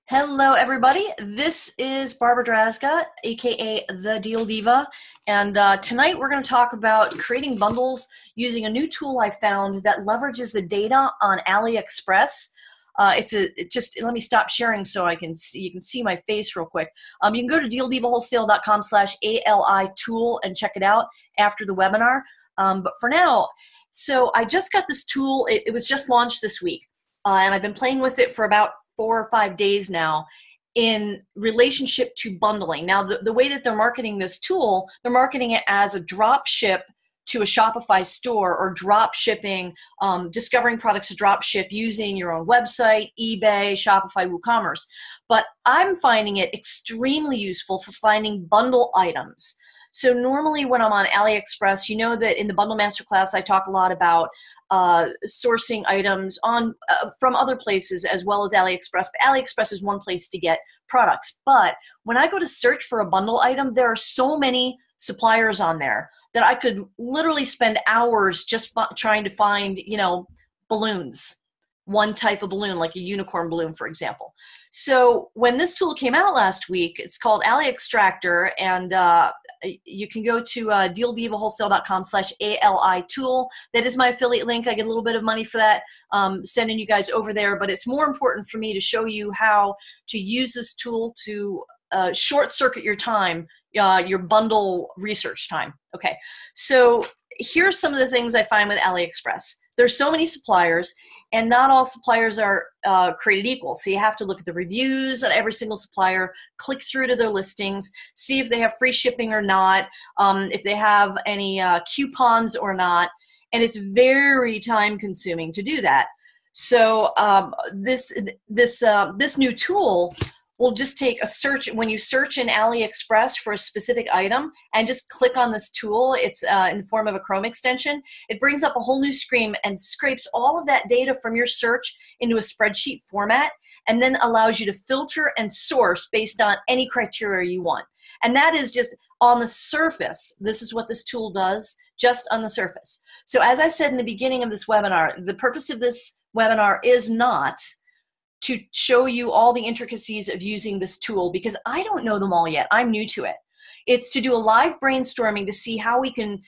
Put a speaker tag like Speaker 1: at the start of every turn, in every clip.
Speaker 1: Hello, everybody. This is Barbara Drazga, aka the Deal Diva, and tonight we're going to talk about creating bundles using a new tool I found that leverages the data on AliExpress. Let me stop sharing so you can see my face real quick. You can go to dealdivawholesale.com/ALI tool and check it out after the webinar. But for now, so I just got this tool. It was just launched this week. And I've been playing with it for about 4 or 5 days now in relationship to bundling. Now, the way that they're marketing this tool, they're marketing it as a drop ship to a Shopify store, or drop shipping, discovering products to drop ship using your own website, eBay, Shopify, WooCommerce. But I'm finding it extremely useful for finding bundle items. So normally when I'm on AliExpress, you know that in the Bundle Masterclass, I talk a lot about sourcing items from other places as well as AliExpress. But AliExpress is one place to get products. But when I go to search for a bundle item, there are so many suppliers on there that I could literally spend hours just trying to find, balloons. One type of balloon, like a unicorn balloon, for example. So when this tool came out last week, it's called Aliextractor, and you can go to dealdivawholesale.com/ALI tool. That is my affiliate link. I get a little bit of money for that, sending you guys over there, but it's more important for me to show you how to use this tool to short circuit your time, your bundle research time. Okay, so here's some of the things I find with AliExpress. There's so many suppliers, and not all suppliers are created equal. So you have to look at the reviews on every single supplier, click through to their listings, see if they have free shipping or not, if they have any coupons or not, and it's very time consuming to do that. So this new tool will just take a search. When you search in AliExpress for a specific item and just click on this tool, it's in the form of a Chrome extension, it brings up a whole new screen and scrapes all of that data from your search into a spreadsheet format, and then allows you to filter and source based on any criteria you want. And that is just on the surface. This is what this tool does, just on the surface. So as I said in the beginning of this webinar, the purpose of this webinar is not to show you all the intricacies of using this tool, because I don't know them all yet. I'm new to it. It's to do a live brainstorming to see how we can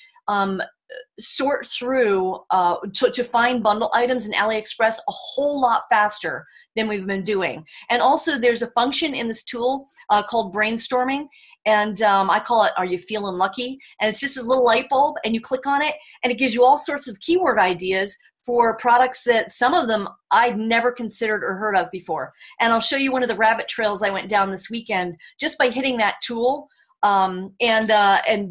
Speaker 1: sort through to find bundle items in AliExpress a whole lot faster than we've been doing. And also there's a function in this tool called Brainstorming, and I call it, "Are you feeling lucky?" And it's just a little light bulb, and you click on it, and it gives you all sorts of keyword ideas for products that some of them I'd never considered or heard of before. And I'll show you one of the rabbit trails I went down this weekend just by hitting that tool. And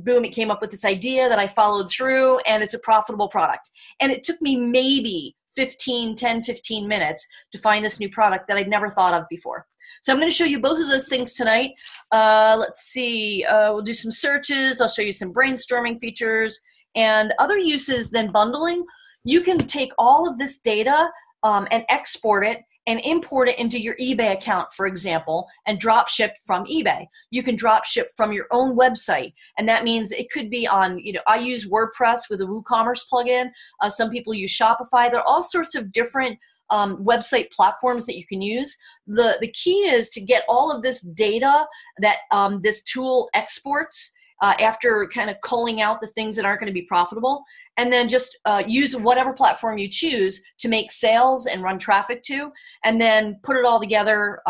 Speaker 1: boom, it came up with this idea that I followed through, and it's a profitable product. And it took me maybe 10, 15 minutes to find this new product that I'd never thought of before. So I'm going to show you both of those things tonight. Let's see, we'll do some searches. I'll show you some brainstorming features and other uses than bundling. You can take all of this data and export it and import it into your eBay account, for example, and drop ship from eBay. You can drop ship from your own website, and that means it could be on, I use WordPress with a WooCommerce plugin. Some people use Shopify. There are all sorts of different website platforms that you can use. The key is to get all of this data that this tool exports after kind of culling out the things that aren't going to be profitable, and then just use whatever platform you choose to make sales and run traffic to, and then put it all together,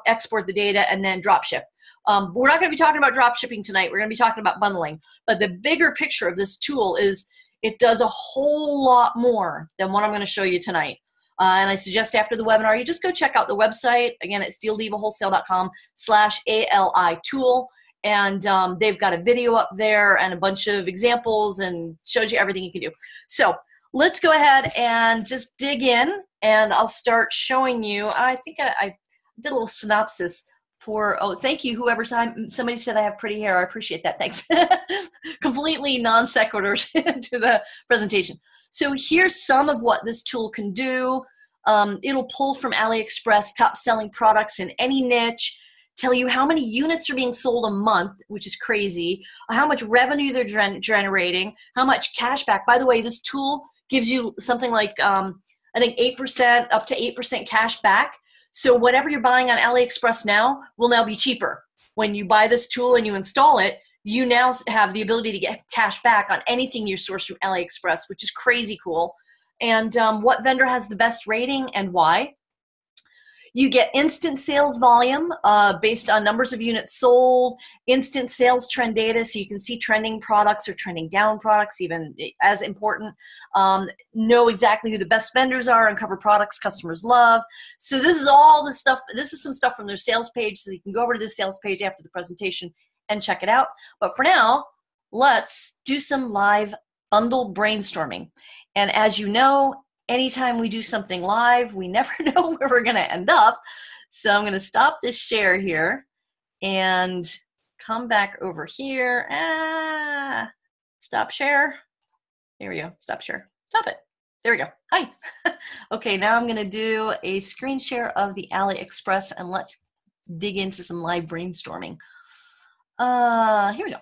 Speaker 1: export the data, and then drop ship. We're not going to be talking about drop shipping tonight. We're going to be talking about bundling. But the bigger picture of this tool is it does a whole lot more than what I'm going to show you tonight. And I suggest after the webinar, you just go check out the website. Again, it's dealdivawholesale.com/ALI tool. And they've got a video up there and a bunch of examples and shows you everything you can do. So let's go ahead and just dig in, and I'll start showing you. I think I did a little synopsis for, oh, thank you, whoever, somebody said I have pretty hair. I appreciate that, thanks. Completely non sequitur to the presentation. So here's some of what this tool can do. It'll pull from AliExpress top selling products in any niche, tell you how many units are being sold a month, which is crazy, how much revenue they're generating, how much cash back. By the way, this tool gives you something like, I think 8%, up to 8% cash back. So whatever you're buying on AliExpress now will now be cheaper. When you buy this tool and you install it, you now have the ability to get cash back on anything you source from AliExpress, which is crazy cool. And what vendor has the best rating and why? You get instant sales volume based on numbers of units sold, instant sales trend data, so you can see trending products or trending down products, even as important. Know exactly who the best vendors are, uncover products customers love. So this is all the stuff. This is some stuff from their sales page, so you can go over to their sales page after the presentation and check it out. But for now, let's do some live bundle brainstorming. And as you know, anytime we do something live, we never know where we're going to end up. So I'm going to stop this share here and come back over here. Stop share. There we go. Stop share. Stop it. There we go. Hi. Okay, now I'm going to do a screen share of the AliExpress, and let's dig into some live brainstorming. Here we go.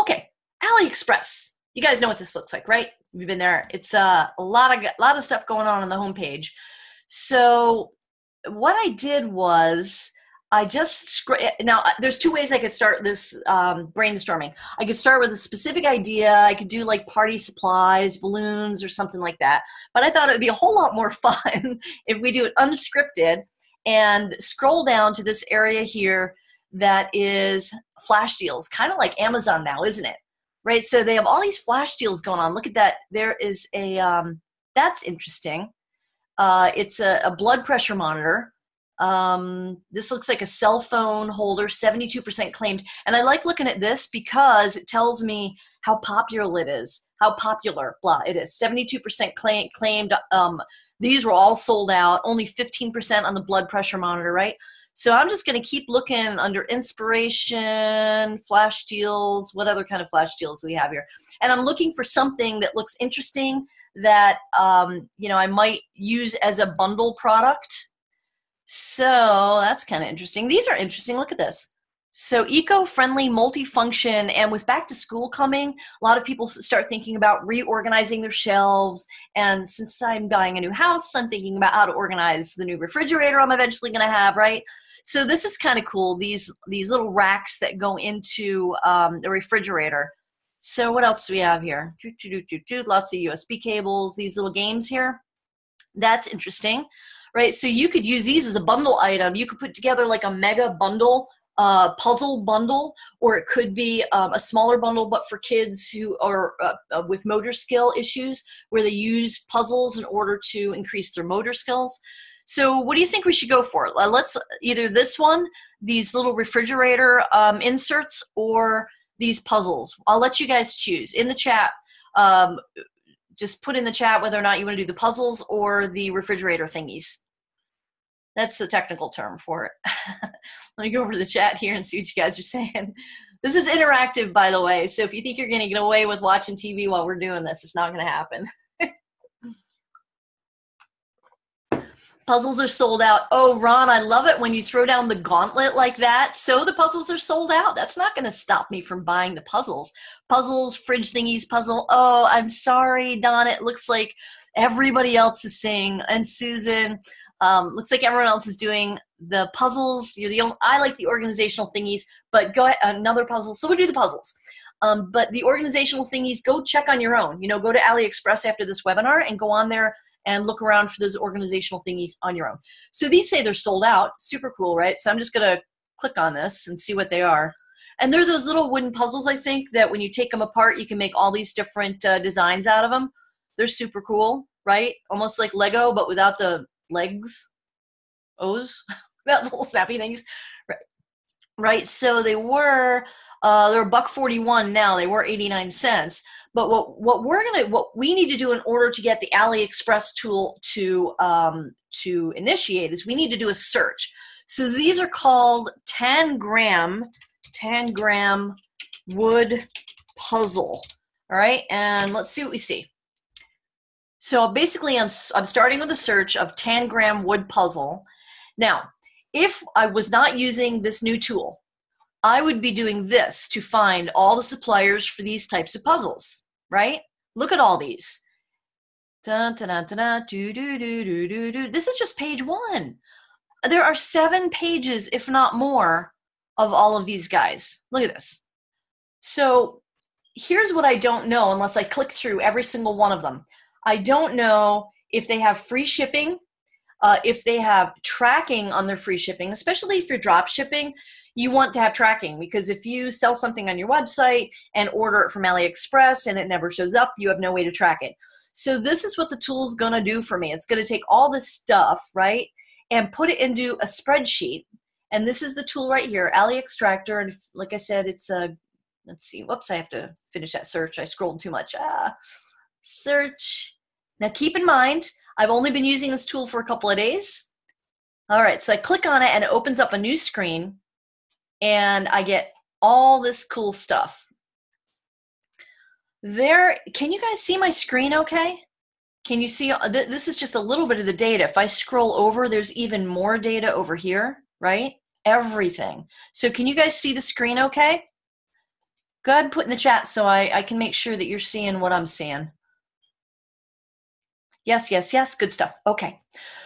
Speaker 1: Okay, AliExpress. You guys know what this looks like, right? We've been there. It's a lot of stuff going on the homepage. So what I did was now there's two ways I could start this brainstorming. I could start with a specific idea. I could do like party supplies, balloons, or something like that. But I thought it would be a whole lot more fun if we do it unscripted and scroll down to this area here that is flash deals, kind of like Amazon now, isn't it? Right, so they have all these flash deals going on. Look at that. There is a, that's interesting. It's a blood pressure monitor. This looks like a cell phone holder, 72% claimed. And I like looking at this because it tells me how popular it is, it is. 72% claimed. These were all sold out, only 15% on the blood pressure monitor, right? So I'm just going to keep looking under inspiration, flash deals, what other kind of flash deals we have here. And I'm looking for something that looks interesting that, you know, I might use as a bundle product. So that's kind of interesting. These are interesting. Look at this. So eco-friendly, multifunction, and with back to school coming, a lot of people start thinking about reorganizing their shelves. And since I'm buying a new house, I'm thinking about how to organize the new refrigerator I'm eventually going to have, right? So this is kind of cool, these little racks that go into the refrigerator. So what else do we have here? Lots of USB cables, these little games here. That's interesting, right? So you could use these as a bundle item. You could put together like a mega bundle, puzzle bundle, or it could be a smaller bundle, but for kids who are with motor skill issues, where they use puzzles in order to increase their motor skills. So what do you think we should go for? Let's either this one, these little refrigerator inserts, or these puzzles. I'll let you guys choose. In the chat, just put in the chat whether or not you want to do the puzzles or the refrigerator thingies. That's the technical term for it. Let me go over to the chat here and see what you guys are saying. This is interactive, by the way, so if you think you're going to get away with watching TV while we're doing this, it's not going to happen. Puzzles are sold out. Oh, Ron, I love it when you throw down the gauntlet like that. So the puzzles are sold out. That's not going to stop me from buying the puzzles. Puzzles, fridge thingies, puzzle. Oh, I'm sorry, Don. It looks like everybody else is saying, and Susan, looks like everyone else is doing the puzzles. You're the only, I like the organizational thingies, but go ahead, another puzzle. So we'll do the puzzles. But the organizational thingies, go check on your own. You know, go to AliExpress after this webinar and go on there and look around for those organizational thingies on your own. So these say they're sold out. Super cool, right? So I'm just going to click on this and see what they are. And they're those little wooden puzzles, I think, that when you take them apart, you can make all these different designs out of them. They're super cool, right? Almost like Lego, but without the legs. O's. That little snappy things. Right. So they were, they're $1.41 now. They were 89 cents. But what we need to do in order to get the AliExpress tool to initiate is we need to do a search. So these are called 10 gram wood puzzle. All right, and let's see what we see. So basically, I'm starting with a search of 10 gram wood puzzle. Now, if I was not using this new tool, I would be doing this to find all the suppliers for these types of puzzles, right? Look at all these. Dun, dun, dun, dun, dun, do, do, do, do, do, do. This is just page one. There are 7 pages, if not more, of all of these guys. Look at this. So here's what I don't know unless I click through every single one of them. I don't know if they have free shipping, if they have tracking on their free shipping, especially if you're drop shipping. You want to have tracking, because if you sell something on your website and order it from AliExpress and it never shows up, you have no way to track it. So this is what the tool is going to do for me. It's going to take all this stuff, right, and put it into a spreadsheet. And this is the tool right here, Aliextractor. And like I said, it's a, let's see, whoops, I have to finish that search. I scrolled too much. Search. Now keep in mind, I've only been using this tool for a couple of days. All right, so I click on it and it opens up a new screen and I get all this cool stuff. There, can you guys see my screen okay? Can you see, this is just a little bit of the data. If I scroll over, there's even more data over here, right? Everything. So can you guys see the screen okay? Go ahead and put in the chat so I can make sure that you're seeing what I'm seeing. Yes, yes, yes, good stuff. Okay,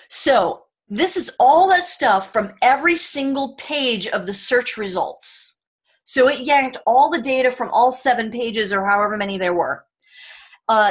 Speaker 1: so this is all that stuff from every single page of the search results. So it yanked all the data from all 7 pages or however many there were.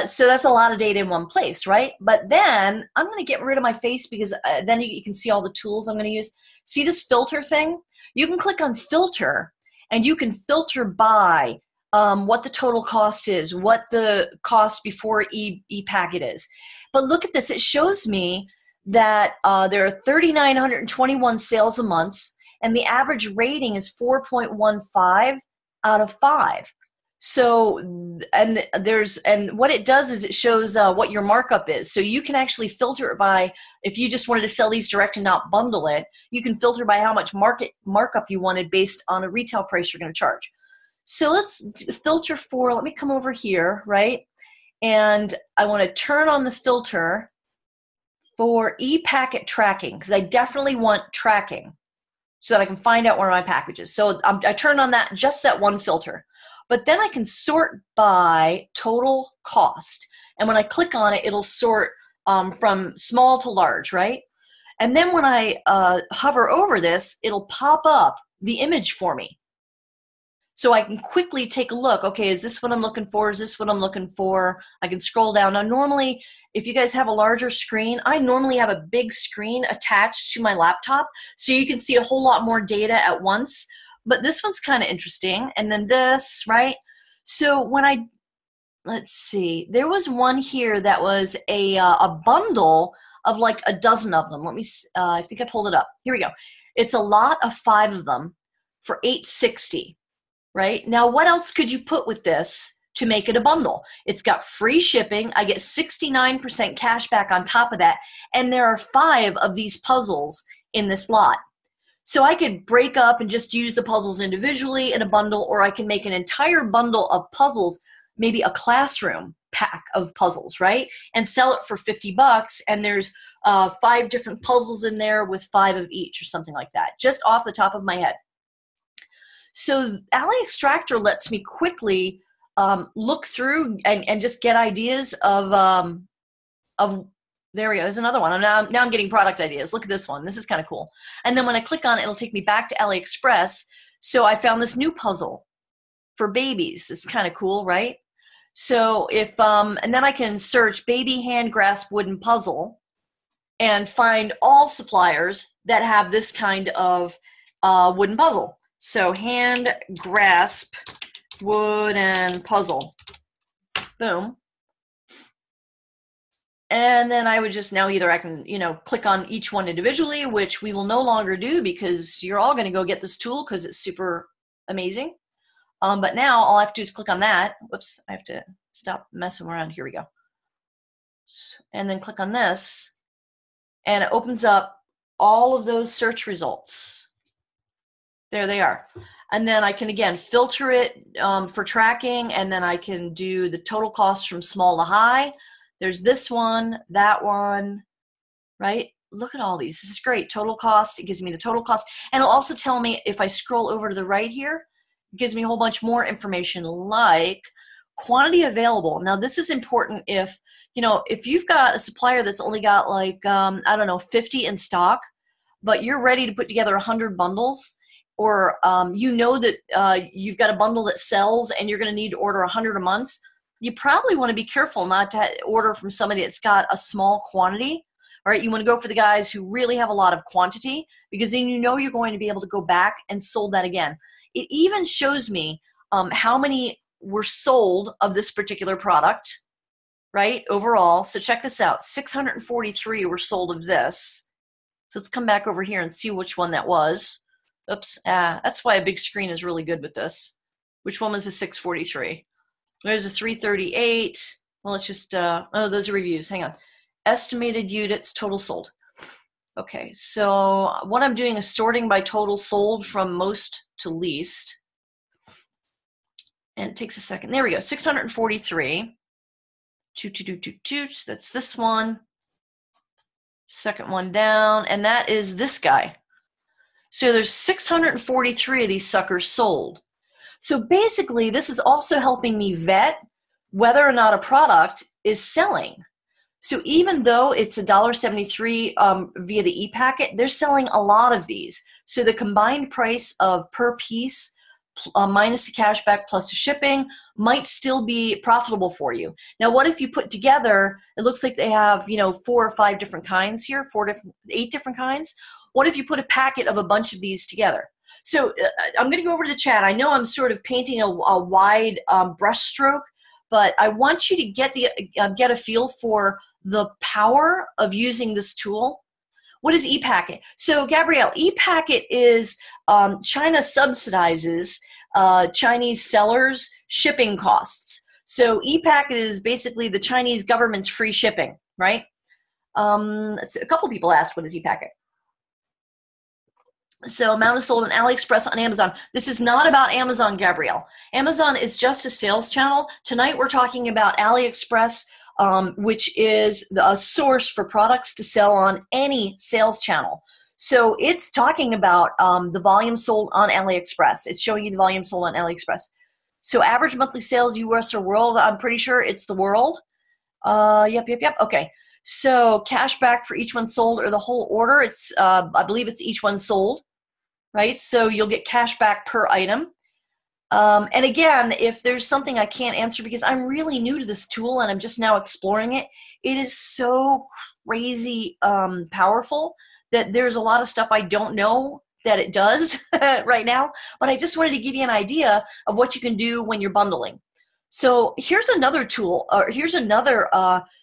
Speaker 1: So that's a lot of data in one place, right? But then I'm going to get rid of my face because then you can see all the tools I'm going to use. See this filter thing? You can click on filter and you can filter by what the total cost is, what the cost before e-packet is. But look at this. It shows me that there are 3,921 sales a month, and the average rating is 4.15 out of 5. So, and what it does is it shows what your markup is. So you can actually filter it by, if you just wanted to sell these direct and not bundle it, you can filter by how much markup you wanted based on a retail price you're going to charge. So let's filter for, let me come over here, right? And I want to turn on the filter for e-packet tracking, because I definitely want tracking so that I can find out where my package is. So I turn on that, just that one filter. But then I can sort by total cost. And when I click on it, it'll sort from small to large, right? And then when I hover over this, it'll pop up the image for me. So I can quickly take a look. Okay, is this what I'm looking for? Is this what I'm looking for? I can scroll down. Now, normally, if you guys have a larger screen, I normally have a big screen attached to my laptop, so you can see a whole lot more data at once. But this one's kind of interesting. And then this, right? So when let's see, there was one here that was a bundle of like a dozen of them. Let me, I think I pulled it up. Here we go. It's a lot of 5 of them for $8.60. Right? Now, what else could you put with this to make it a bundle? It's got free shipping. I get 69% cash back on top of that. And there are 5 of these puzzles in this lot. So I could break up and just use the puzzles individually in a bundle, or I can make an entire bundle of puzzles, maybe a classroom pack of puzzles, right? And sell it for $50. And there's 5 different puzzles in there with 5 of each or something like that, just off the top of my head. So Aliextractor lets me quickly look through and just get ideas of there we go, there's another one. Now I'm getting product ideas. Look at this one. This is kind of cool. And then when I click on it, it'll take me back to AliExpress. So I found this new puzzle for babies. It's kind of cool, right? So if, and then I can search baby hand grasp wooden puzzle and find all suppliers that have this kind of wooden puzzle. So hand grasp wooden puzzle. Boom. And then I would just now either I can, click on each one individually, which we will no longer do because you're all going to go get this tool because it's super amazing. But now all I have to do is click on that. Whoops, I have to stop messing around. Here we go. And then click on this and it opens up all of those search results. There they are. And then I can, again, filter it for tracking, and then I can do the total cost from small to high. There's this one, that one, right? Look at all these. This is great. Total cost. It gives me the total cost. And it'll also tell me if I scroll over to the right here, it gives me a whole bunch more information like quantity available. Now, this is important if you've got a supplier that's only got like, I don't know, 50 in stock. but you're ready to put together 100 bundles, or you know that you've got a bundle that sells and you're going to need to order 100 a month, you probably want to be careful not to order from somebody that's got a small quantity. All right, you want to go for the guys who really have a lot of quantity, because then you know you're going to be able to go back and sold that again. It even shows me how many were sold of this particular product, right, overall. So check this out. 643 were sold of this. So let's come back over here and see which one that was. Oops, that's why a big screen is really good with this. Which one was the 643? There's a 338. Well, let's just, oh, those are reviews. Hang on. Estimated units, total sold. Okay, so what I'm doing is sorting by total sold from most to least. And it takes a second. There we go, 643. That's this one. Second one down, and that is this guy. So there's 643 of these suckers sold. So basically, this is also helping me vet whether or not a product is selling. So even though it's $1.73 via the e-packet, they're selling a lot of these. So the combined price of per piece minus the cashback plus the shipping might still be profitable for you. Now, what if you put together, it looks like they have, 4 or 5 different kinds here, 8 different kinds. What if you put a packet of a bunch of these together? So I'm going to go over to the chat. I know I'm sort of painting a wide brush stroke, but I want you to get a feel for the power of using this tool. What is ePacket? So Gabrielle, ePacket is China subsidizes Chinese sellers' shipping costs. So ePacket is basically the Chinese government's free shipping, right? A couple people asked, what is ePacket? So amount is sold on AliExpress on Amazon. This is not about Amazon, Gabrielle. Amazon is just a sales channel. Tonight we're talking about AliExpress, which is a source for products to sell on any sales channel. So it's talking about the volume sold on AliExpress. It's showing you the volume sold on AliExpress. So average monthly sales, US or world, I'm pretty sure it's the world. Yep. Okay. So cash back for each one sold or the whole order. It's I believe it's each one sold, right? So you'll get cash back per item. And again, if there's something I can't answer because I'm really new to this tool and I'm just now exploring it, it is so crazy powerful that there's a lot of stuff I don't know that it does right now. But I just wanted to give you an idea of what you can do when you're bundling. So here's another tool, or here's another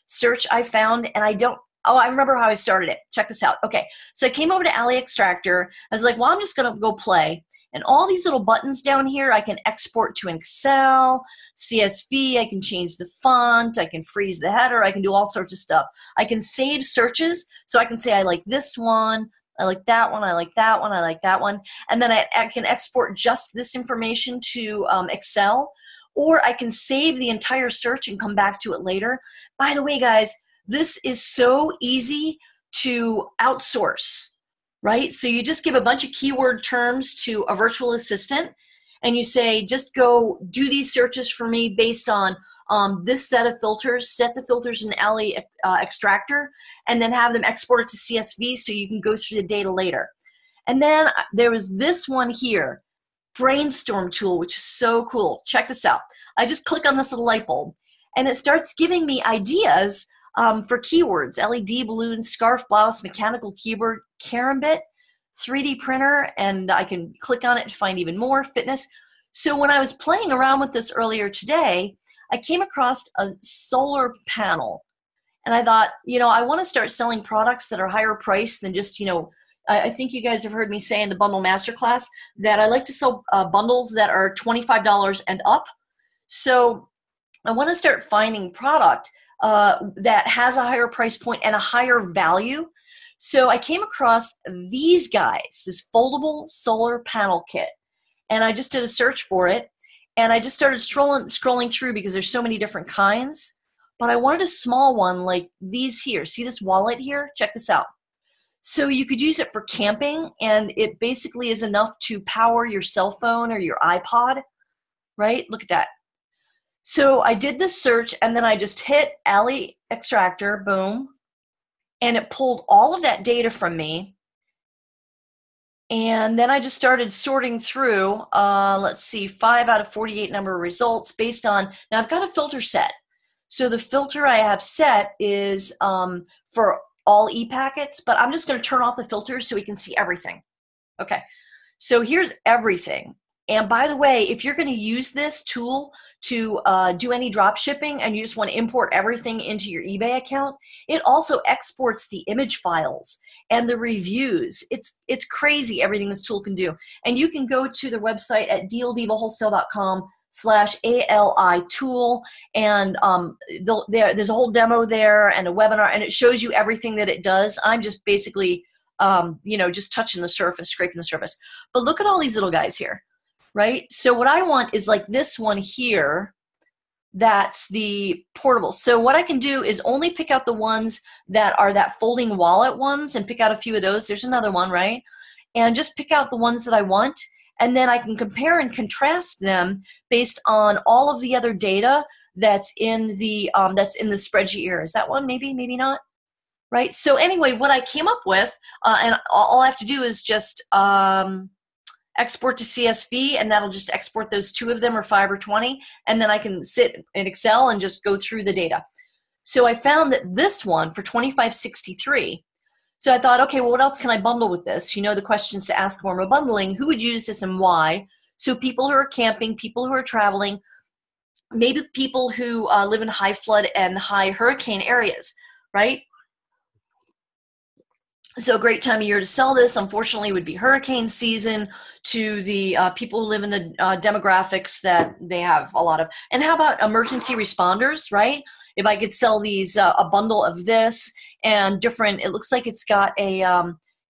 Speaker 1: search I found, and I remember how I started it. Check this out. Okay, so I came over to Aliextractor. I was like, well, I'm just going to go play. And all these little buttons down here, I can export to Excel, CSV, I can change the font, I can freeze the header, I can do all sorts of stuff. I can save searches, so I can say I like this one, I like that one, I like that one, I like that one. And then I can export just this information to Excel, or I can save the entire search and come back to it later. By the way, guys, this is so easy to outsource, right? So you just give a bunch of keyword terms to a virtual assistant and you say, just go do these searches for me based on this set of filters, set the filters in Aliextractor, and then have them export it to CSV so you can go through the data later. And then there was this one here, Brainstorm tool, which is so cool. Check this out. I just click on this little light bulb and it starts giving me ideas for keywords: LED balloon, scarf blouse, mechanical keyboard, karambit, 3D printer, and I can click on it to find even more, fitness. So when I was playing around with this earlier today, I came across a solar panel and I thought, I want to start selling products that are higher priced than just, I think you guys have heard me say in the Bundle Masterclass that I like to sell bundles that are $25 and up. So I want to start finding product that has a higher price point and a higher value. So I came across these guys, this foldable solar panel kit, and I just did a search for it, and I just started scrolling through because there's so many different kinds, but I wanted a small one like these here. See this wallet here? Check this out. So you could use it for camping, and it basically is enough to power your cell phone or your iPod, right? Look at that. So I did this search, and then I just hit Aliextractor, boom, and it pulled all of that data from me, And then I just started sorting through, let's see, 5 out of 48 number of results based on, now I've got a filter set. So the filter I have set is for all e-packets, but I'm just going to turn off the filters so we can see everything. Okay, so here's everything. And by the way, if you're going to use this tool to do any drop shipping and you just want to import everything into your eBay account, it also exports the image files and the reviews. It's crazy everything this tool can do. And you can go to the website at dealdevawholesale.com/ALI tool, and there's a whole demo there and a webinar, and it shows you everything that it does. I'm just basically just touching the surface, scraping the surface. But look at all these little guys here. Right? So what I want is like this one here, that's the portable. So what I can do is only pick out the ones that are that folding wallet ones and pick out a few of those. There's another one, right? And just pick out the ones that I want. And then I can compare and contrast them based on all of the other data that's in the spreadsheet here. Is that one? Maybe, maybe not. Right? So anyway, what I came up with, and all I have to do is just export to CSV, and that'll just export those 2 of them or 5 or 20, and then I can sit in Excel and just go through the data. So I found that this one for $25.63. So I thought, okay, well, what else can I bundle with this? You know, the questions to ask when we're bundling: who would use this and why? So people who are camping, people who are traveling, maybe people who live in high flood and high hurricane areas, right? So a great time of year to sell this, unfortunately, would be hurricane season to the people who live in the demographics that they have a lot of. And how about emergency responders, right? If I could sell these, a bundle of this and different, it looks like it's got a,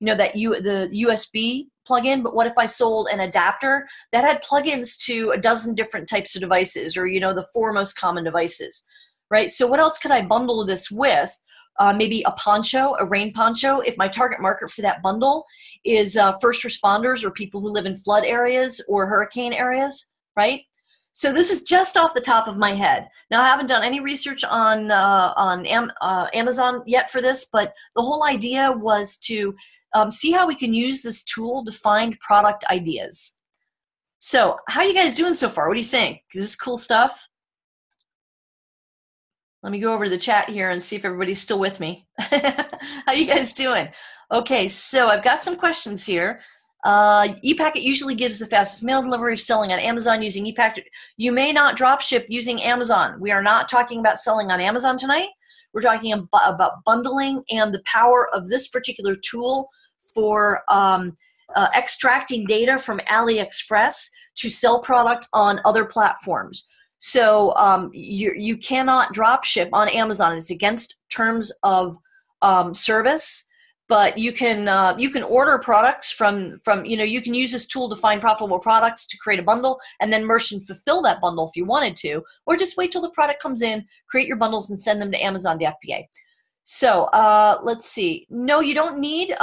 Speaker 1: the USB plug-in, but what if I sold an adapter that had plugins to a dozen different types of devices, or, the 4 most common devices, right? So what else could I bundle this with? Maybe a poncho, a rain poncho, if my target market for that bundle is first responders or people who live in flood areas or hurricane areas, right? So this is just off the top of my head. Now, I haven't done any research on Amazon yet for this, but the whole idea was to see how we can use this tool to find product ideas. So how are you guys doing so far? What do you think? Is this cool stuff? Let me go over to the chat here and see if everybody's still with me. How you guys doing? Okay, so I've got some questions here. ePacket usually gives the fastest mail delivery of selling on Amazon using ePacket. You may not drop ship using Amazon. We are not talking about selling on Amazon tonight. We're talking about bundling and the power of this particular tool for extracting data from AliExpress to sell product on other platforms. So you cannot drop ship on Amazon. It's against terms of service, but you can order products from you can use this tool to find profitable products to create a bundle and then merchant fulfill that bundle if you wanted to, or just wait till the product comes in, create your bundles and send them to Amazon to FBA. So let's see. No, you don't need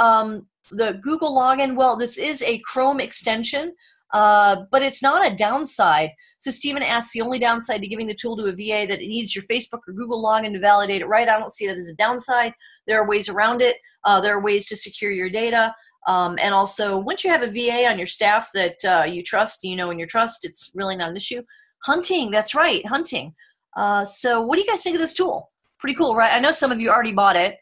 Speaker 1: the Google login. Well, this is a Chrome extension, but it's not a downside. So Stephen asks, the only downside to giving the tool to a VA that it needs your Facebook or Google login to validate it, right? I don't see that as a downside. There are ways around it. There are ways to secure your data. And also, once you have a VA on your staff that you trust, and you trust, it's really not an issue. Hunting, that's right, hunting. So what do you guys think of this tool? Pretty cool, right? I know some of you already bought it.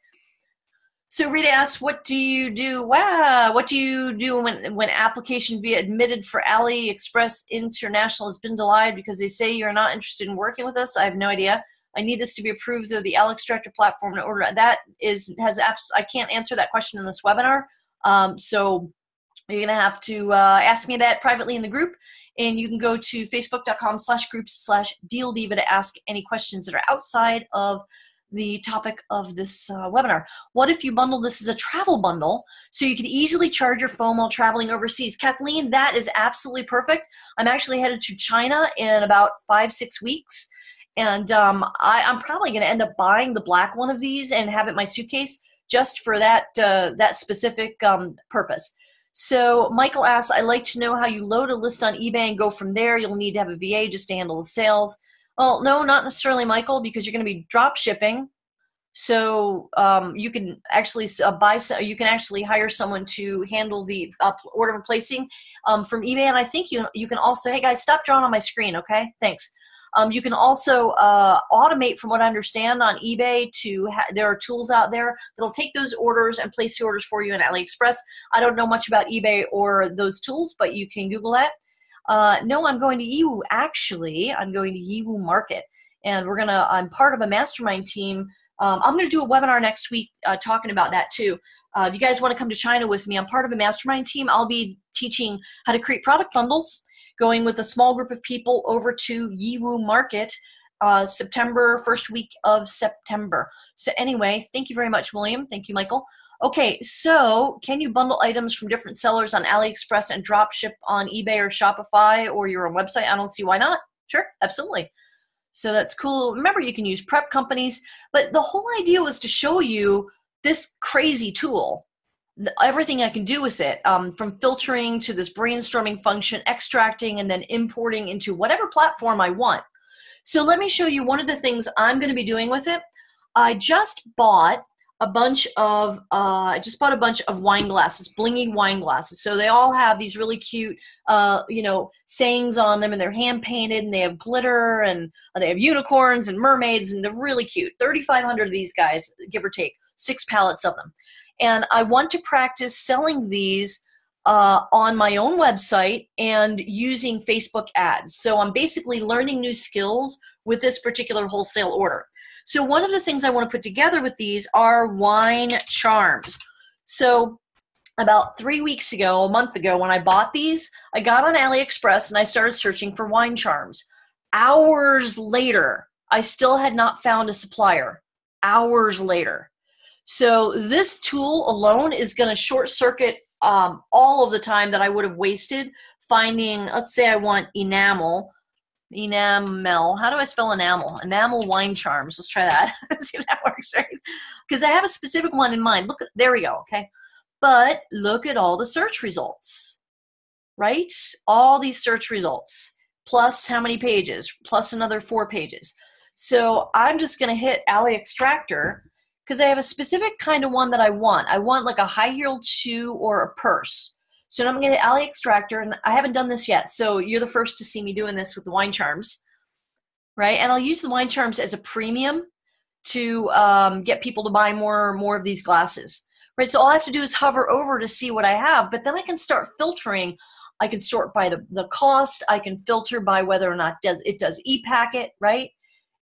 Speaker 1: So Rita asks, what do you do? Wow, what do you do when application via admitted for AliExpress International has been denied because they say you're not interested in working with us? I have no idea. I need this to be approved through the Aliextractor platform in order. I can't answer that question in this webinar. So you're gonna have to ask me that privately in the group, and you can go to facebook.com/groups/dealdiva to ask any questions that are outside of the topic of this webinar. What if you bundle this as a travel bundle so you can easily charge your phone while traveling overseas? Kathleen, that is absolutely perfect. I'm actually headed to China in about 5-6 weeks, and I'm probably going to end up buying the black one of these and have it in my suitcase just for that specific purpose. So Michael asks, I'd like to know how you load a list on eBay and go from there. You'll need to have a VA just to handle the sales. Well, no, not necessarily, Michael, because you're going to be drop shipping. So you can actually you can actually hire someone to handle the order placing from eBay. And I think you can also, hey guys, stop drawing on my screen, okay? Thanks. You can also automate, from what I understand, on eBay. There are tools out there that'll take those orders and place the orders for you in AliExpress. I don't know much about eBay or those tools, but you can Google that. No, I'm going to Yiwu. Actually, I'm going to Yiwu Market, and I'm part of a mastermind team. I'm going to do a webinar next week talking about that too. If you guys want to come to China with me, I'm part of a mastermind team. I'll be teaching how to create product bundles, going with a small group of people over to Yiwu Market September, first week of September. So anyway, thank you very much, William. Thank you, Michael. Okay, so can you bundle items from different sellers on AliExpress and drop ship on eBay or Shopify or your own website? I don't see why not. Sure, absolutely. So that's cool. Remember, you can use prep companies, but the whole idea was to show you this crazy tool, everything I can do with it, from filtering to this brainstorming function, extracting, and then importing into whatever platform I want. So let me show you one of the things I'm going to be doing with it. I just bought a bunch of wine glasses, blingy wine glasses. So they all have these really cute, sayings on them, and they're hand painted, and they have glitter, and they have unicorns and mermaids, and they're really cute. 3,500 of these guys, give or take, 6 pallets of them. And I want to practice selling these on my own website and using Facebook ads. So I'm basically learning new skills with this particular wholesale order. So one of the things I want to put together with these are wine charms. So about 3 weeks ago, a month ago, when I bought these, I got on AliExpress and I started searching for wine charms. Hours later, I still had not found a supplier. Hours later. So this tool alone is going to short circuit all of the time that I would have wasted finding, let's say I want enamel. How do I spell enamel? Enamel wine charms. Let's try that. See if that works, right? Because I have a specific one in mind. Look, there we go, okay? But look at all the search results, right? All these search results, plus how many pages, plus another 4 pages. So I'm just going to hit Aliextractor because I have a specific kind of one that I want. I want like a high-heeled shoe or a purse. So I'm going to hit Aliextractor, and I haven't done this yet, so you're the first to see me doing this with the wine charms, right? And I'll use the wine charms as a premium to get people to buy more of these glasses, right? So all I have to do is hover over to see what I have, but then I can start filtering. I can sort by the cost. I can filter by whether or not it does e-packet, right?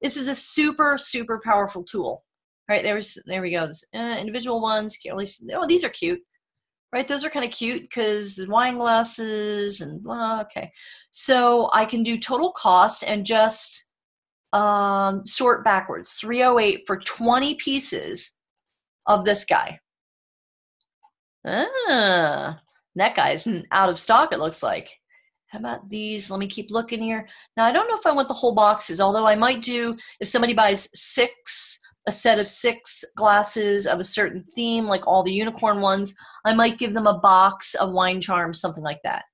Speaker 1: This is a super, super powerful tool, right? There we go. Individual ones, these are cute. Right, those are kind of cute because wine glasses and blah, okay. So I can do total cost and just sort backwards. 308 for 20 pieces of this guy. That guy's out of stock, it looks like. How about these? Let me keep looking here. Now, I don't know if I want the whole boxes, although I might do, if somebody buys a set of 6 glasses of a certain theme, like all the unicorn ones, I might give them a box of wine charms, something like that.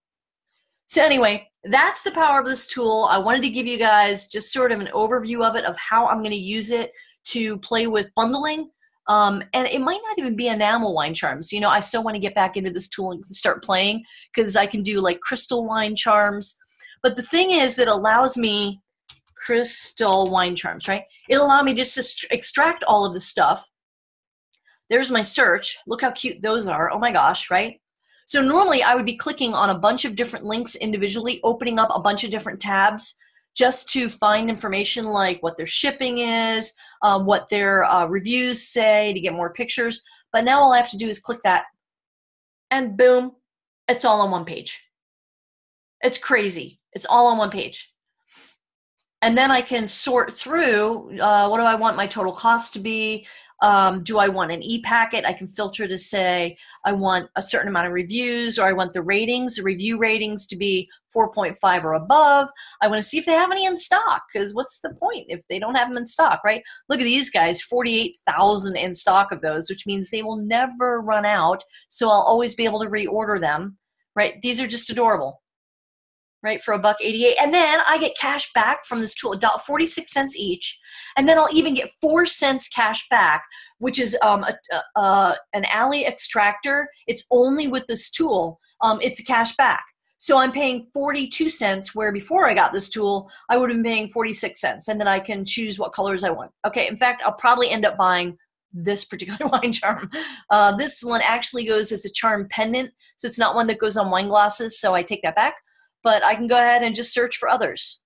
Speaker 1: So anyway, that's the power of this tool. I wanted to give you guys just sort of an overview of it, of how I'm going to use it to play with bundling. And it might not even be enamel wine charms. You know, I still want to get back into this tool and start playing because I can do like crystal wine charms. But the thing is that allows me crystal wine charms, right? It'll allow me just to extract all of the stuff. There's my search. Look how cute those are. Oh my gosh, right? So normally I would be clicking on a bunch of different links individually, opening up a bunch of different tabs just to find information like what their shipping is, what their reviews say, to get more pictures. But now all I have to do is click that, and boom, it's all on one page. It's crazy. It's all on one page. And then I can sort through, what do I want my total cost to be? Do I want an e-packet? I can filter to say I want a certain amount of reviews, or I want the review ratings to be 4.5 or above. I want to see if they have any in stock, because what's the point if they don't have them in stock, right? Look at these guys, 48,000 in stock of those, which means they will never run out, so I'll always be able to reorder them, right? These are just adorable. right, for $1.88. And then I get cash back from this tool, 46 cents each. And then I'll even get 4 cents cash back, which is an Aliextractor. It's only with this tool. It's a cash back. So I'm paying 42 cents, where before I got this tool, I would have been paying 46 cents. And then I can choose what colors I want. Okay, in fact, I'll probably end up buying this particular wine charm. This one actually goes as a charm pendant, so it's not one that goes on wine glasses, so I take that back. But I can go ahead and just search for others,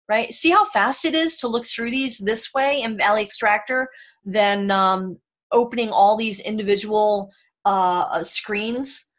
Speaker 1: right? See how fast it is to look through these this way in Aliextractor than opening all these individual screens.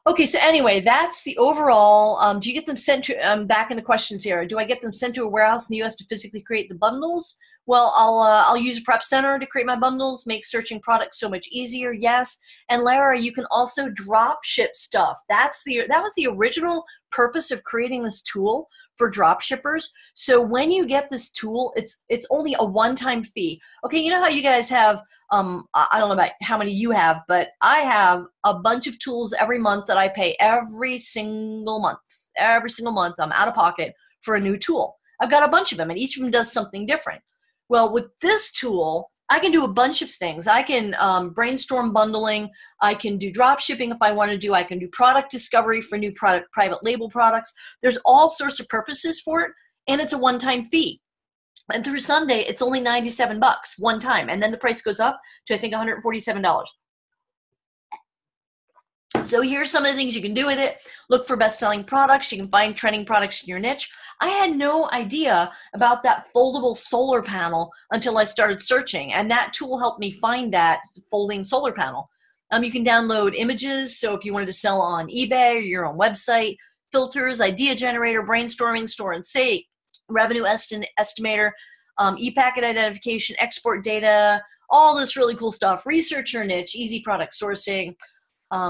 Speaker 1: Okay, so anyway, that's the overall. Do you get them sent to, back in the questions here, do I get them sent to a warehouse in the US to physically create the bundles? Well, I'll use a prep center to create my bundles, make searching products so much easier, yes. And Lara, you can also drop ship stuff. That was the original purpose of creating this tool for drop shippers. So when you get this tool, it's only a one-time fee. Okay, you know how you guys have, I don't know about how many you have, but I have a bunch of tools every month that I pay every single month. Every single month I'm out of pocket for a new tool. I've got a bunch of them, and each of them does something different. Well, with this tool, I can do a bunch of things. I can brainstorm bundling. I can do drop shipping if I want to do. I can do product discovery for new product, private label products. There's all sorts of purposes for it, and it's a one-time fee. And through Sunday, it's only 97 bucks one time, and then the price goes up to, I think, $147. So here's some of the things you can do with it. Look for best-selling products. You can find trending products in your niche. I had no idea about that foldable solar panel until I started searching, and that tool helped me find that folding solar panel. You can download images, so if you wanted to sell on eBay or your own website, filters, idea generator, brainstorming, store and save, revenue estimator, e-packet identification, export data, all this really cool stuff, research your niche, easy product sourcing,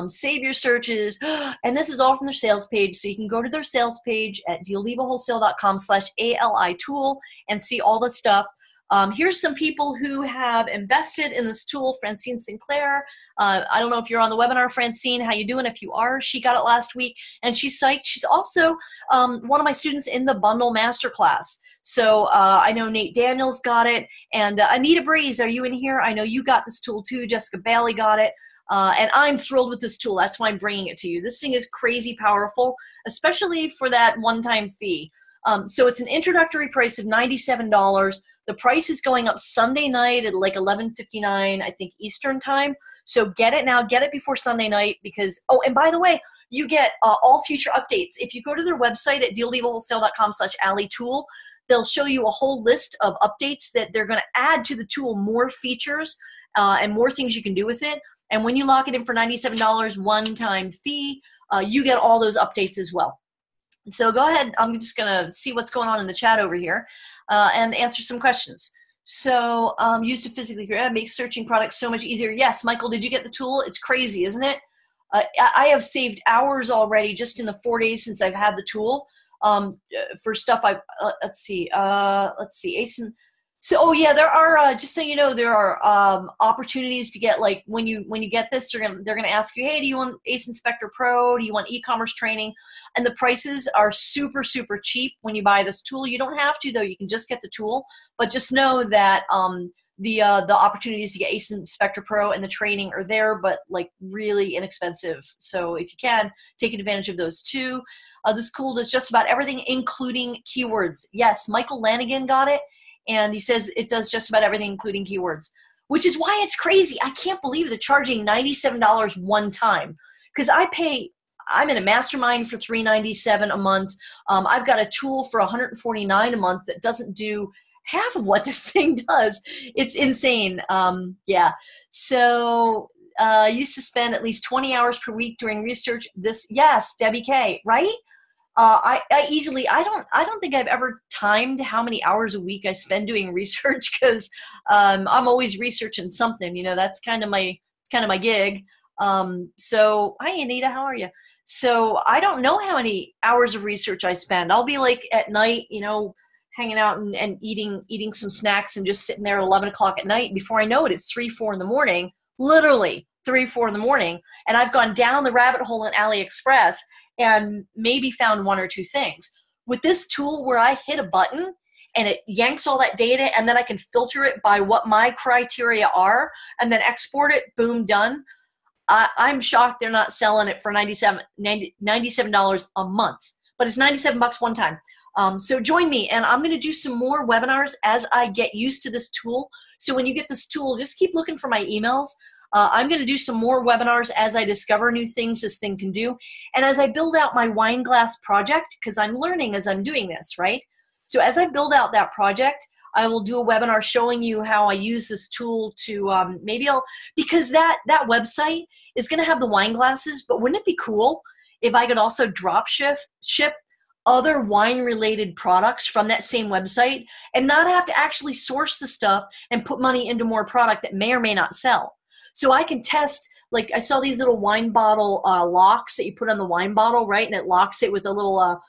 Speaker 1: save your searches, and this is all from their sales page. So you can go to their sales page at dealevawholesale.com/ALI tool and see all the stuff. Here's some people who have invested in this tool. Francine Sinclair. I don't know if you're on the webinar, Francine. How you doing? If you are, she got it last week, and she's psyched. She's also one of my students in the Bundle Masterclass. So I know Nate Daniels got it, and Anita Breeze, are you in here? I know you got this tool too. Jessica Bailey got it. And I'm thrilled with this tool. That's why I'm bringing it to you. This thing is crazy powerful, especially for that one-time fee. So it's an introductory price of $97. The price is going up Sunday night at like 11:59, I think, Eastern time. So get it now. Get it before Sunday night because, oh, and by the way, you get all future updates. If you go to their website at dealevawholesale.com/Ali tool, they'll show you a whole list of updates that they're going to add to the tool, more features and more things you can do with it. And when you lock it in for $97 one-time fee, you get all those updates as well. So go ahead. I'm just going to see what's going on in the chat over here and answer some questions. So used to physically create, make searching products so much easier. Yes, Michael, did you get the tool? It's crazy, isn't it? I have saved hours already just in the 4 days since I've had the tool for stuff. Let's see, ASIN. So, oh yeah, there are, just so you know, there are opportunities to get, like, when you get this, they're gonna ask you, hey, do you want Ace Inspector Pro? Do you want e-commerce training? And the prices are super, super cheap when you buy this tool. You don't have to, though. You can just get the tool. But just know that the opportunities to get Ace Inspector Pro and the training are there, but, like, really inexpensive. So if you can, take advantage of those too. This tool does just about everything, including keywords. Yes, Michael Lanigan got it. And he says it does just about everything, including keywords, which is why it's crazy. I can't believe they're charging $97 one time, because I'm in a mastermind for $397 a month. I've got a tool for $149 a month that doesn't do half of what this thing does. It's insane. Yeah. So used to spend at least 20 hours per week doing research. Yes, Debbie K, right? I don't think I've ever timed how many hours a week I spend doing research, because I'm always researching something. You know, that's kind of my gig. So hi Anita, how are you? So I don't know how many hours of research I spend. I'll be like at night, you know, hanging out and eating some snacks and just sitting there at 11 o'clock at night. Before I know it, it's 3, 4 in the morning, literally 3, 4 in the morning. And I've gone down the rabbit hole in AliExpress, and maybe found one or two things. With this tool where I hit a button and it yanks all that data, and then I can filter it by what my criteria are and then export it, boom, done. I'm shocked they're not selling it for $97 a month, but it's 97 bucks one time. So join me, and I'm going to do some more webinars as I get used to this tool. So when you get this tool, just keep looking for my emails. I'm going to do some more webinars as I discover new things this thing can do. And as I build out my wine glass project, because I'm learning as I'm doing this, right? So as I build out that project, I will do a webinar showing you how I use this tool to because that website is going to have the wine glasses, but wouldn't it be cool if I could also drop ship other wine-related products from that same website and not have to actually source the stuff and put money into more product that may or may not sell? So I can test, like I saw these little wine bottle locks that you put on the wine bottle, right? And it locks it with a little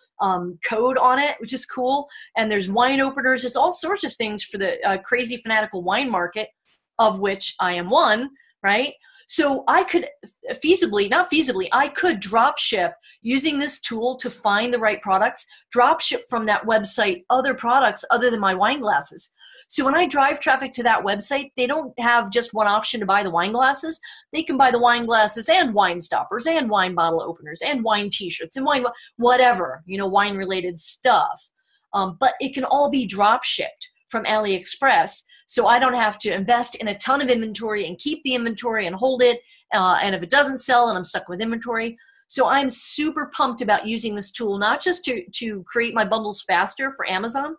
Speaker 1: code on it, which is cool. And there's wine openers. There's all sorts of things for the crazy fanatical wine market, of which I am one, right? So I could I could drop ship using this tool to find the right products, drop ship from that website other products other than my wine glasses. So when I drive traffic to that website, they don't have just one option to buy the wine glasses. They can buy the wine glasses and wine stoppers and wine bottle openers and wine t-shirts and wine, whatever, wine related stuff. But it can all be drop shipped from AliExpress. So I don't have to invest in a ton of inventory and keep the inventory and hold it. And if it doesn't sell and I'm stuck with inventory. So I'm super pumped about using this tool, not just to create my bundles faster for Amazon,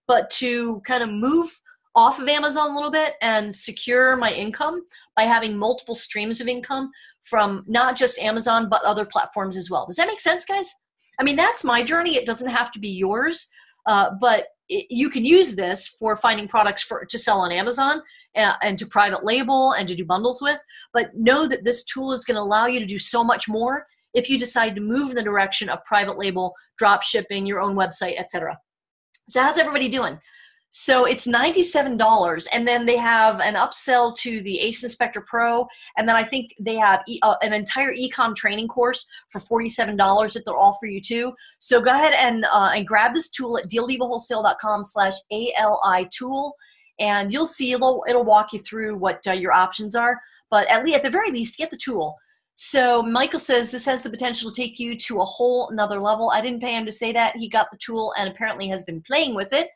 Speaker 1: but to kind of move off of Amazon a little bit and secure my income by having multiple streams of income from not just Amazon, but other platforms as well. Does that make sense, guys? I mean, that's my journey. It doesn't have to be yours, but you can use this for finding products to sell on Amazon and to private label and to do bundles with. But know that this tool is going to allow you to do so much more if you decide to move in the direction of private label, drop shipping, your own website, etc. So how's everybody doing? So it's $97, and then they have an upsell to the Ace Inspector Pro, and then I think they have an entire ecom training course for $47 that they'll offer you too. So go ahead and grab this tool at dealdivawholesale.com/ALI tool, and you'll see it'll walk you through what your options are. But at the very least, get the tool. So Michael says this has the potential to take you to a whole nother level. I didn't pay him to say that. He got the tool and apparently has been playing with it.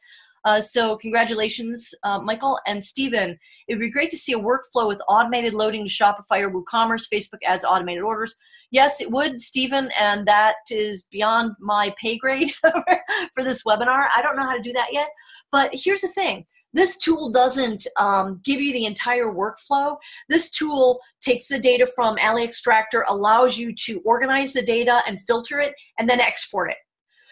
Speaker 1: So congratulations, Michael. And Steven, it would be great to see a workflow with automated loading to Shopify or WooCommerce, Facebook ads, automated orders. Yes, it would, Steven, and that is beyond my pay grade for this webinar. I don't know how to do that yet. But here's the thing. This tool doesn't give you the entire workflow. This tool takes the data from Aliextractor, allows you to organize the data and filter it, and then export it.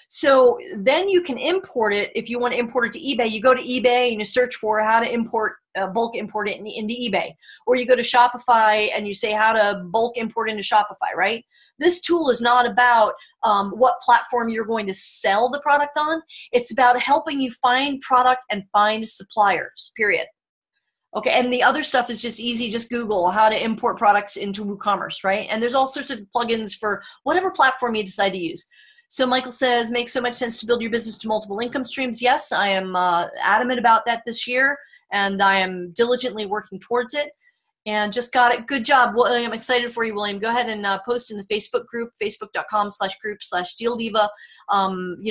Speaker 1: So then you can import it. If you want to import it to eBay, you go to eBay and you search for how to bulk import it into eBay. Or you go to Shopify and you say how to bulk import into Shopify, right? This tool is not about what platform you're going to sell the product on. It's about helping you find product and find suppliers, period. Okay, and the other stuff is just easy. Just Google how to import products into WooCommerce, right? And there's all sorts of plugins for whatever platform you decide to use. So Michael says, makes so much sense to build your business to multiple income streams. Yes, I am adamant about that this year, and I am diligently working towards it. And just got it. Good job, William. Excited for you, William. Go ahead and post in the Facebook group, facebook.com/group/DealDiva,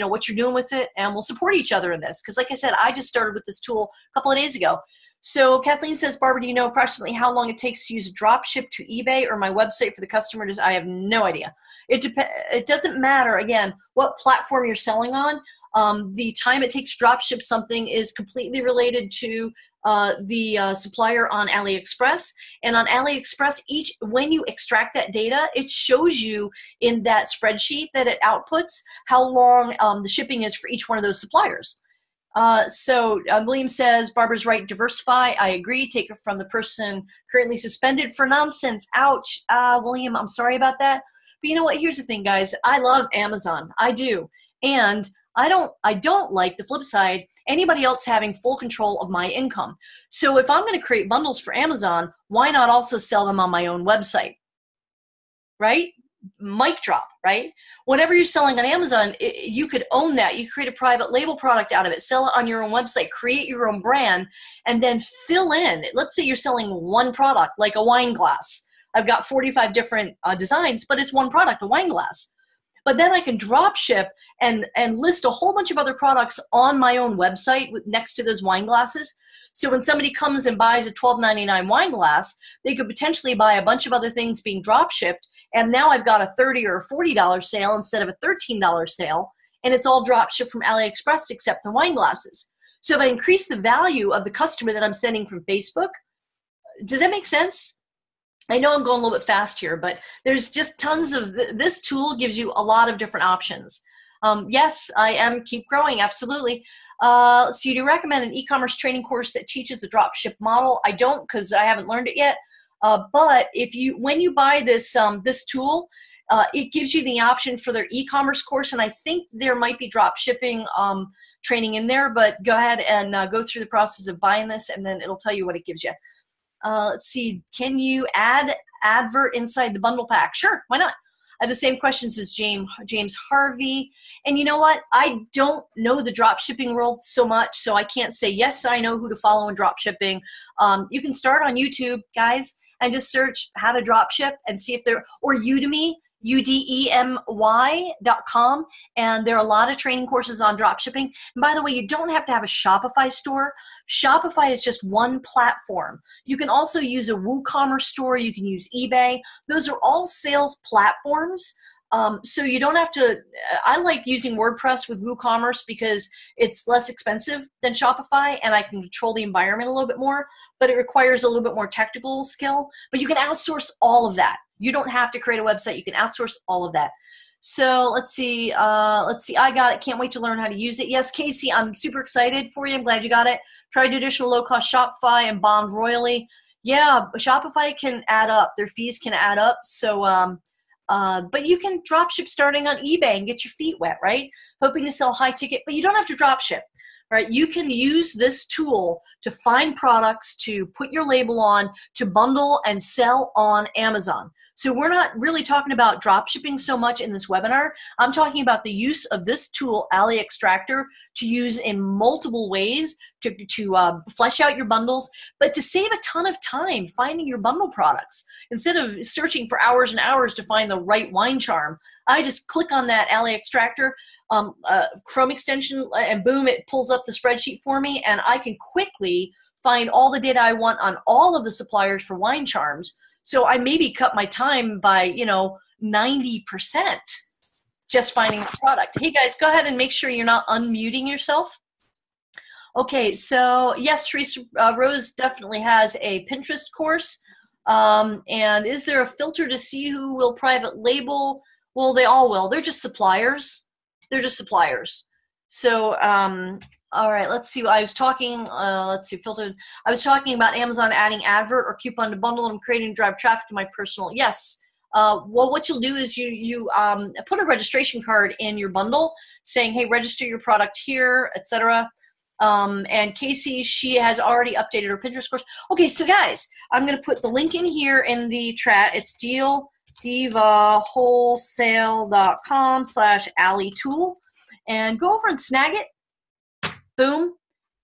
Speaker 1: what you're doing with it, and we'll support each other in this. Because like I said, I just started with this tool a couple of days ago. So Kathleen says, Barbara, do you know approximately how long it takes to use a drop ship to eBay or my website for the customer? I have no idea. It doesn't matter, again, what platform you're selling on. The time it takes to drop ship something is completely related to the supplier on AliExpress. And on AliExpress, when you extract that data, it shows you in that spreadsheet that it outputs how long the shipping is for each one of those suppliers. William says, Barbara's right, diversify. I agree. Take it from the person currently suspended for nonsense. Ouch. William, I'm sorry about that. But you know what? Here's the thing, guys. I love Amazon. I do. And I don't like the flip side, anybody else having full control of my income. So if I'm going to create bundles for Amazon, why not also sell them on my own website? Right? mic drop, right? Whatever you're selling on Amazon, you could own that. You create a private label product out of it, sell it on your own website, create your own brand, and then fill in. Let's say you're selling one product, like a wine glass. I've got 45 different designs, but it's one product, a wine glass. But then I can drop ship and list a whole bunch of other products on my own website next to those wine glasses. So when somebody comes and buys a $12.99 wine glass, they could potentially buy a bunch of other things being drop shipped. And now I've got a $30 or $40 sale instead of a $13 sale. And it's all drop shipped from AliExpress except the wine glasses. So if I increase the value of the customer that I'm sending from Facebook, does that make sense? I know I'm going a little bit fast here, but there's just tons of, this tool gives you a lot of different options. Yes, I am keep growing, absolutely. Let's see, do you recommend an e-commerce training course that teaches the drop ship model? I don't, because I haven't learned it yet. But when you buy this, this tool, it gives you the option for their e-commerce course, and I think there might be drop shipping training in there, but go ahead and go through the process of buying this, and then it'll tell you what it gives you. Let's see, can you add advert inside the bundle pack? Sure, why not? I have the same questions as James Harvey. And you know what? I don't know the drop shipping world so much, so I can't say, yes, I know who to follow in drop shipping. You can start on YouTube, guys, and just search how to drop ship and see if or Udemy, udemy.com, and there are a lot of training courses on drop shipping. And by the way, you don't have to have a Shopify store. Shopify is just one platform. You can also use a WooCommerce store. You can use eBay. Those are all sales platforms. So you don't have to, I like using WordPress with WooCommerce because it's less expensive than Shopify and I can control the environment a little bit more, but it requires a little bit more technical skill. But you can outsource all of that. You don't have to create a website. You can outsource all of that. So let's see. I got it. Can't wait to learn how to use it. Yes, Casey, I'm super excited for you. I'm glad you got it. Tried traditional low-cost Shopify and bombed royally. Yeah, Shopify can add up. Their fees can add up. So, but you can drop ship starting on eBay and get your feet wet, right? Hoping to sell high ticket, but you don't have to drop ship, right? You can use this tool to find products, to put your label on, to bundle and sell on Amazon. So we're not really talking about drop shipping so much in this webinar. I'm talking about the use of this tool, Aliextractor, to use in multiple ways to flesh out your bundles, but to save a ton of time finding your bundle products. Instead of searching for hours and hours to find the right wine charm, I just click on that Aliextractor Chrome extension and boom, it pulls up the spreadsheet for me, and I can quickly find all the data I want on all of the suppliers for wine charms. So I maybe cut my time by, 90% just finding a product. Hey guys, go ahead and make sure you're not unmuting yourself. Okay, so yes, Teresa Rose definitely has a Pinterest course. And is there a filter to see who will private label? Well, they all will. They're just suppliers. They're just suppliers. So, all right, let's see. I was talking, filtered. I was talking about Amazon adding advert or coupon to bundle and creating drive traffic to my personal. Yes. Well, what you'll do is you put a registration card in your bundle saying, hey, register your product here, etc. And Casey, she has already updated her Pinterest course. Okay, so guys, I'm going to put the link in here in the chat. It's dealdivawholesale.com/AliTool. And go over and snag it. Boom.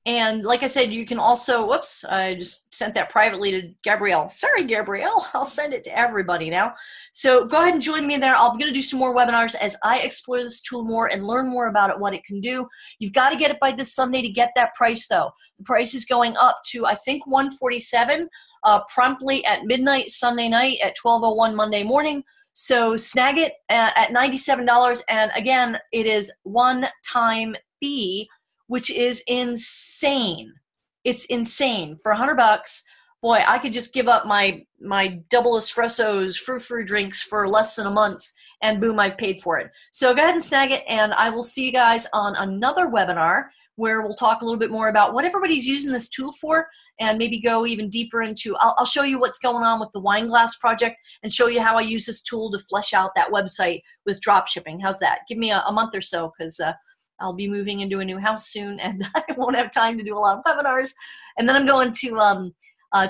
Speaker 1: And like I said, you can also, whoops, I just sent that privately to Gabrielle. Sorry, Gabrielle, I'll send it to everybody now. So go ahead and join me there. I'm going to do some more webinars as I explore this tool more and learn more about it, what it can do. You've got to get it by this Sunday to get that price, though. The price is going up to, I think, $147 promptly at midnight Sunday night at 12:01 Monday morning. So snag it at $97. And again, it is one-time fee, which is insane. It's insane. For $100, boy, I could just give up my double espressos, frou-frou drinks for less than a month, and boom, I've paid for it. So go ahead and snag it, and I will see you guys on another webinar where we'll talk a little bit more about what everybody's using this tool for, and maybe go even deeper into, I'll show you what's going on with the wine glass project and show you how I use this tool to flesh out that website with drop shipping. How's that? Give me a month or so, because I'll be moving into a new house soon, and I won't have time to do a lot of webinars. And then I'm going to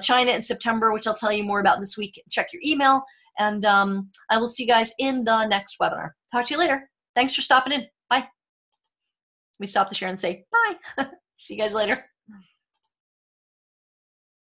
Speaker 1: China in September, which I'll tell you more about this week. Check your email. And I will see you guys in the next webinar. Talk to you later. Thanks for stopping in. Bye. Let me stop the share and say bye. See you guys later.